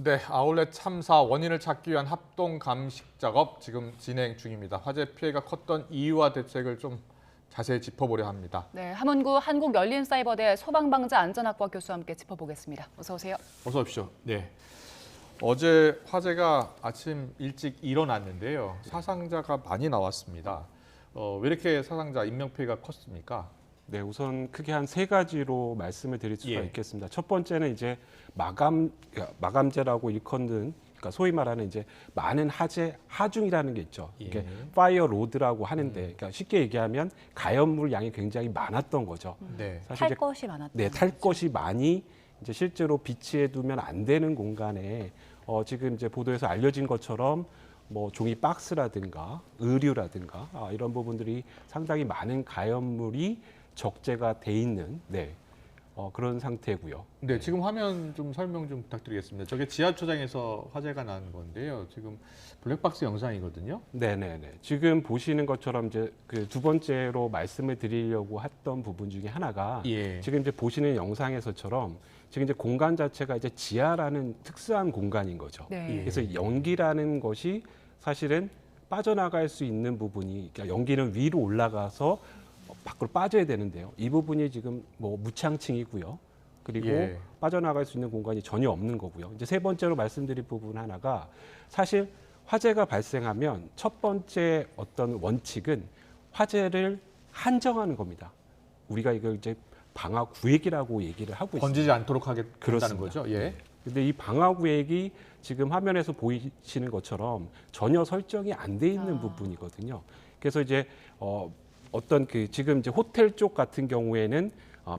네, 아울렛 참사 원인을 찾기 위한 합동 감식 작업 지금 진행 중입니다. 화재 피해가 컸던 이유와 대책을 좀 자세히 짚어보려 합니다. 네, 함원구 한국열린사이버대 소방방재안전학과 교수와 함께 짚어보겠습니다. 어서 오세요. 어서 오십시오. 네. 어제 화재가 아침 일찍 일어났는데요. 사상자가 많이 나왔습니다. 왜 이렇게 사상자 인명피해가 컸습니까? 네, 우선 크게 한 세 가지로 말씀을 드릴 수가 예. 있겠습니다. 첫 번째는 이제 마감재라고 일컫는, 그러니까 소위 말하는 이제 많은 하중이라는 게 있죠. 이게 예. 파이어 로드라고 하는데, 그러니까 쉽게 얘기하면 가연물 양이 굉장히 많았던 거죠. 네. 사실 탈 이제 것이 많았다. 네, 탈 것이 많이 이제 실제로 비치해 두면 안 되는 공간에 지금 이제 보도에서 알려진 것처럼 뭐 종이 박스라든가 의류라든가 이런 부분들이 상당히 많은 가연물이 적재가 돼 있는 그런 상태고요. 네, 지금 화면 좀 설명 좀 부탁드리겠습니다. 저게 지하철장에서 화재가 난 건데요. 지금 블랙박스 영상이거든요. 네네네. 지금 보시는 것처럼 이제 그 두 번째로 말씀을 드리려고 했던 부분 중에 하나가 예. 지금 이제 보시는 영상에서처럼 지금 이제 공간 자체가 이제 지하라는 특수한 공간인 거죠. 네. 그래서 연기라는 것이 사실은 빠져나갈 수 있는 부분이, 그러니까 연기는 위로 올라가서 밖으로 빠져야 되는데요. 이 부분이 지금 뭐 무창층이고요. 그리고 예. 빠져나갈 수 있는 공간이 전혀 없는 거고요. 이제 세 번째로 말씀드릴 부분 하나가 사실 화재가 발생하면 첫 번째 어떤 원칙은 화재를 한정하는 겁니다. 우리가 이걸 이제 방화 구획이라고 얘기를 하고 있습니다. 번지지 않도록 하겠다는 그렇습니다. 거죠. 예. 근데 이 방화 구획이 지금 화면에서 보이시는 것처럼 전혀 설정이 안 돼 있는 부분이거든요. 그래서 이제 어떤 그 지금 이제 호텔 쪽 같은 경우에는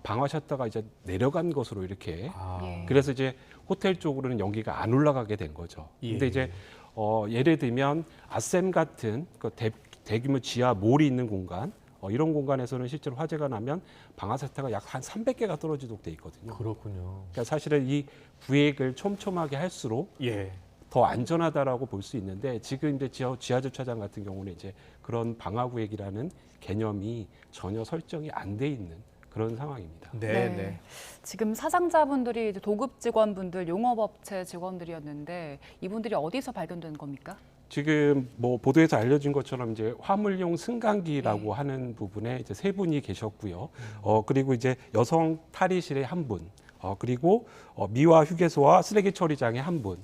방화 셔터가 이제 내려간 것으로 이렇게 예. 그래서 이제 호텔 쪽으로는 연기가 안 올라가게 된 거죠. 근데 예. 이제 예를 들면 아셈 같은 그 대규모 지하 몰이 있는 공간 이런 공간에서는 실제로 화재가 나면 방화 셔터가 약 한 300개가 떨어지도록 돼 있거든요. 그렇군요. 그러니까 사실은 이 구획을 촘촘하게 할수록 예. 더 안전하다라고 볼 수 있는데 지금 이제 지하주차장 같은 경우는 이제 그런 방화 구획이라는 개념이 전혀 설정이 안 돼 있는 그런 상황입니다. 네, 네. 지금 사상자분들이 이제 도급 직원분들, 용업업체 직원들이었는데 이분들이 어디서 발견된 겁니까? 지금 뭐 보도에서 알려진 것처럼 이제 화물용 승강기라고 하는 부분에 이제 세 분이 계셨고요. 그리고 이제 여성 탈의실에 한 분, 그리고 미화 휴게소와 쓰레기 처리장에 한 분,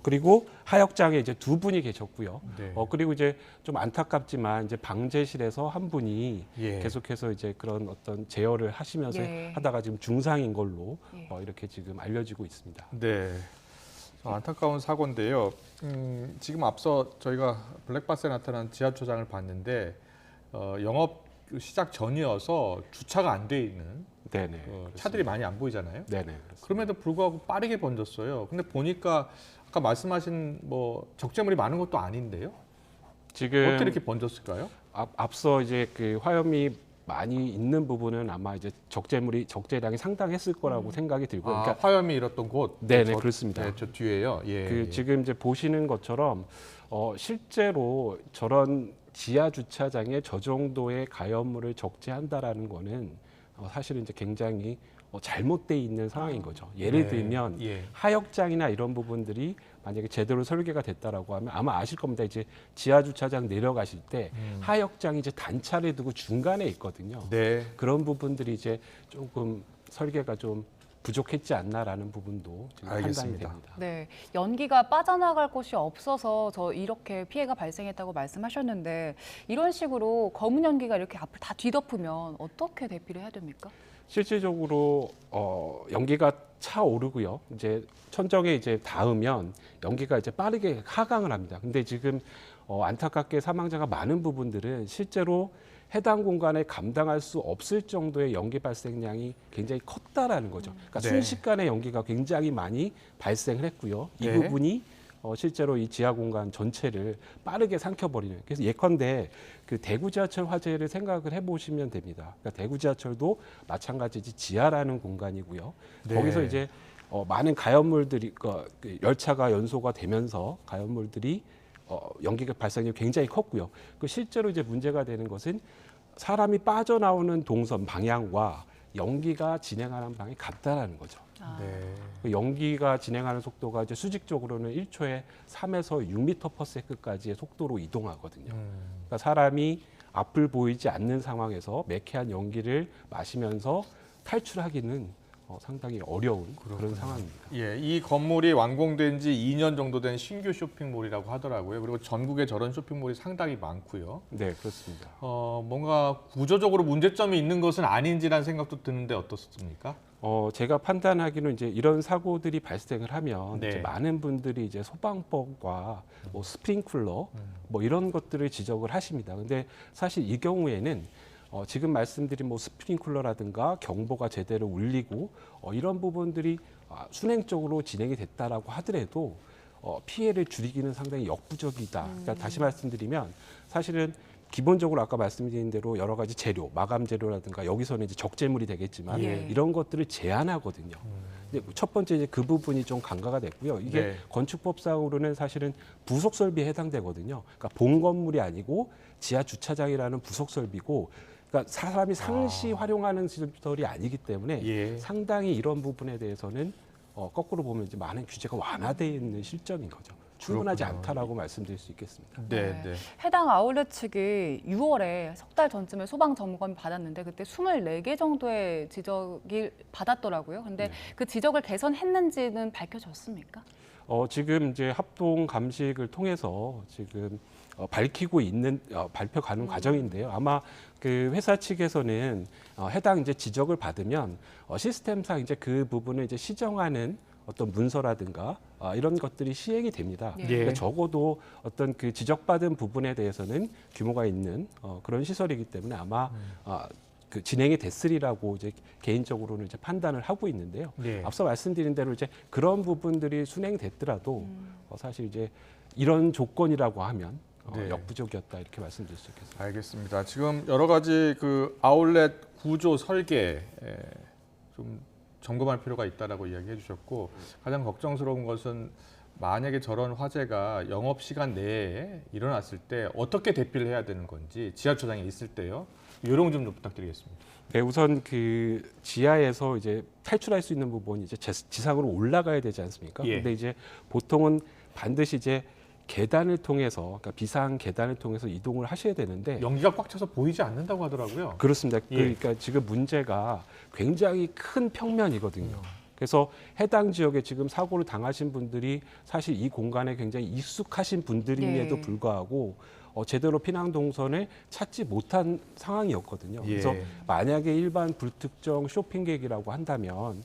그리고 하역장에 이제 두 분이 계셨고요. 네. 그리고 이제 좀 안타깝지만 이제 방제실에서 한 분이 예. 계속해서 이제 그런 어떤 제어를 하시면서 예. 하다가 지금 중상인 걸로 예. 이렇게 지금 알려지고 있습니다. 네. 안타까운 사고인데요. 지금 앞서 저희가 블랙박스에 나타난 지하철장을 봤는데 영업 시작 전이어서 주차가 안 돼 있는 네네. 차들이 많이 안 보이잖아요. 네네. 그렇습니다. 그럼에도 불구하고 빠르게 번졌어요. 근데 보니까 아까 말씀하신 뭐 적재물이 많은 것도 아닌데요. 지금 어떻게 이렇게 번졌을까요? 앞서 이제 그 화염이 많이 있는 부분은 아마 이제 적재량이 상당했을 거라고 생각이 들고요. 아, 그러니까 화염이 일었던 곳. 네네, 저- 그렇습니다. 네, 저 뒤에요. 예. 그 예. 지금 이제 보시는 것처럼 실제로 저런 지하 주차장에 저 정도의 가연물을 적재한다라는 거는 사실은 이제 굉장히 잘못돼 있는 상황인 거죠. 예를 네. 들면 예. 하역장이나 이런 부분들이 만약에 제대로 설계가 됐다라고 하면 아마 아실 겁니다. 이제 지하 주차장 내려가실 때 하역장이 이제 단차를 두고 중간에 있거든요. 네. 그런 부분들이 이제 조금 설계가 좀 부족했지 않나라는 부분도 지금 판단이 알겠습니다. 됩니다. 네, 연기가 빠져나갈 곳이 없어서 이렇게 피해가 발생했다고 말씀하셨는데 이런 식으로 검은 연기가 이렇게 앞을 다 뒤덮으면 어떻게 대피를 해야 됩니까? 실질적으로 연기가 차오르고요. 이제 천정에 이제 닿으면 연기가 이제 빠르게 하강을 합니다. 근데 지금 안타깝게 사망자가 많은 부분들은 실제로 해당 공간에 감당할 수 없을 정도의 연기 발생량이 굉장히 컸다라는 거죠. 그러니까 네. 순식간에 연기가 굉장히 많이 발생을 했고요. 이 네. 부분이 실제로 이 지하 공간 전체를 빠르게 삼켜버리는. 그래서 예컨대 그 대구 지하철 화재를 생각을 해보시면 됩니다. 그러니까 대구 지하철도 마찬가지지 지하라는 공간이고요. 네. 거기서 이제 많은 가연물들이 그 열차가 연소가 되면서 가연물들이 연기가 발생이 굉장히 컸고요. 그 실제로 이제 문제가 되는 것은 사람이 빠져나오는 동선 방향과 연기가 진행하는 방향이 같다라는 거죠. 네. 그 연기가 진행하는 속도가 이제 수직적으로는 1초에 3에서 6m/s까지의 속도로 이동하거든요. 그러니까 사람이 앞을 보이지 않는 상황에서 매캐한 연기를 마시면서 탈출하기는 상당히 어려운 그런 상황입니다. 예, 이 건물이 완공된 지 2년 정도 된 신규 쇼핑몰이라고 하더라고요. 그리고 전국에 저런 쇼핑몰이 상당히 많고요. 네, 그렇습니다. 뭔가 구조적으로 문제점이 있는 것은 아닌지라는 생각도 드는데 어떻습니까? 제가 판단하기는 이제 이런 사고들이 발생을 하면 네. 이제 많은 분들이 이제 소방법과 뭐 스프링클러 뭐 이런 것들을 지적을 하십니다. 근데 사실 이 경우에는 지금 말씀드린 뭐 스프링클러라든가 경보가 제대로 울리고 이런 부분들이 순행적으로 진행이 됐다라고 하더라도 피해를 줄이기는 상당히 역부족이다. 그러니까 다시 말씀드리면 사실은 기본적으로 아까 말씀드린 대로 여러 가지 재료, 마감 재료라든가 여기서는 이제 적재물이 되겠지만 예. 이런 것들을 제한하거든요. 근데 첫 번째 이제 그 부분이 좀 간과가 됐고요. 이게 네. 건축법상으로는 사실은 부속 설비에 해당되거든요. 그러니까 본 건물이 아니고 지하 주차장이라는 부속 설비고, 그러니까 사람이 상시 활용하는 시설이 아니기 때문에 예. 상당히 이런 부분에 대해서는 거꾸로 보면 이제 많은 규제가 완화되어 있는 실정인 거죠. 충분하지 그렇군요. 않다라고 말씀드릴 수 있겠습니다. 네, 네. 해당 아울렛 측이 6월에 석 달 전쯤에 소방 점검을 받았는데 그때 24개 정도의 지적이 받았더라고요. 근데 그 지적을 개선했는지는 밝혀졌습니까? 지금 이제 합동 감식을 통해서 지금 밝히고 있는 발표 가는 과정인데요. 아마 그 회사 측에서는 해당 이제 지적을 받으면 시스템상 이제 그 부분을 이제 시정하는 어떤 문서라든가 이런 것들이 시행이 됩니다. 예. 그러니까 적어도 어떤 그 지적받은 부분에 대해서는 규모가 있는 그런 시설이기 때문에 아마 그 진행이 됐으리라고 이제 개인적으로는 이제 판단을 하고 있는데요. 네. 앞서 말씀드린 대로 이제 그런 부분들이 순행됐더라도 사실 이제 이런 조건이라고 하면 네. 역부족이었다 이렇게 말씀드릴 수 있겠습니다. 알겠습니다. 지금 여러 가지 그 아울렛 구조 설계 좀 점검할 필요가 있다라고 이야기해 주셨고, 가장 걱정스러운 것은 만약에 저런 화재가 영업 시간 내에 일어났을 때 어떻게 대피를 해야 되는 건지, 지하철장에 있을 때요. 요령 좀 부탁드리겠습니다. 네, 우선 그 지하에서 이제 탈출할 수 있는 부분이 이제 지상으로 올라가야 되지 않습니까? 예. 근데 이제 보통은 반드시 이제 계단을 통해서, 그러니까 비상 계단을 통해서 이동을 하셔야 되는데 연기가 꽉 차서 보이지 않는다고 하더라고요. 그렇습니다. 예. 그러니까 지금 문제가 굉장히 큰 평면이거든요. 그래서 해당 지역에 지금 사고를 당하신 분들이 사실 이 공간에 굉장히 익숙하신 분들임에도 네. 불구하고 제대로 피난 동선을 찾지 못한 상황이었거든요. 예. 그래서 만약에 일반 불특정 쇼핑객이라고 한다면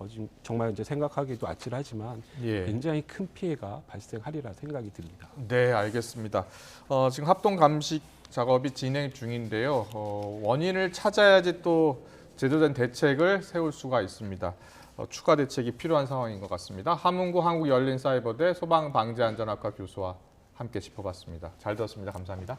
지금 정말 이제 생각하기도 아찔하지만 예. 굉장히 큰 피해가 발생하리라 생각이 듭니다. 네, 알겠습니다. 지금 합동 감식 작업이 진행 중인데요. 원인을 찾아야지 또 제대로 된 대책을 세울 수가 있습니다. 추가 대책이 필요한 상황인 것 같습니다. 함흥구 한국열린사이버대 소방방재안전학과 교수와 함께 짚어봤습니다. 잘 들었습니다. 감사합니다.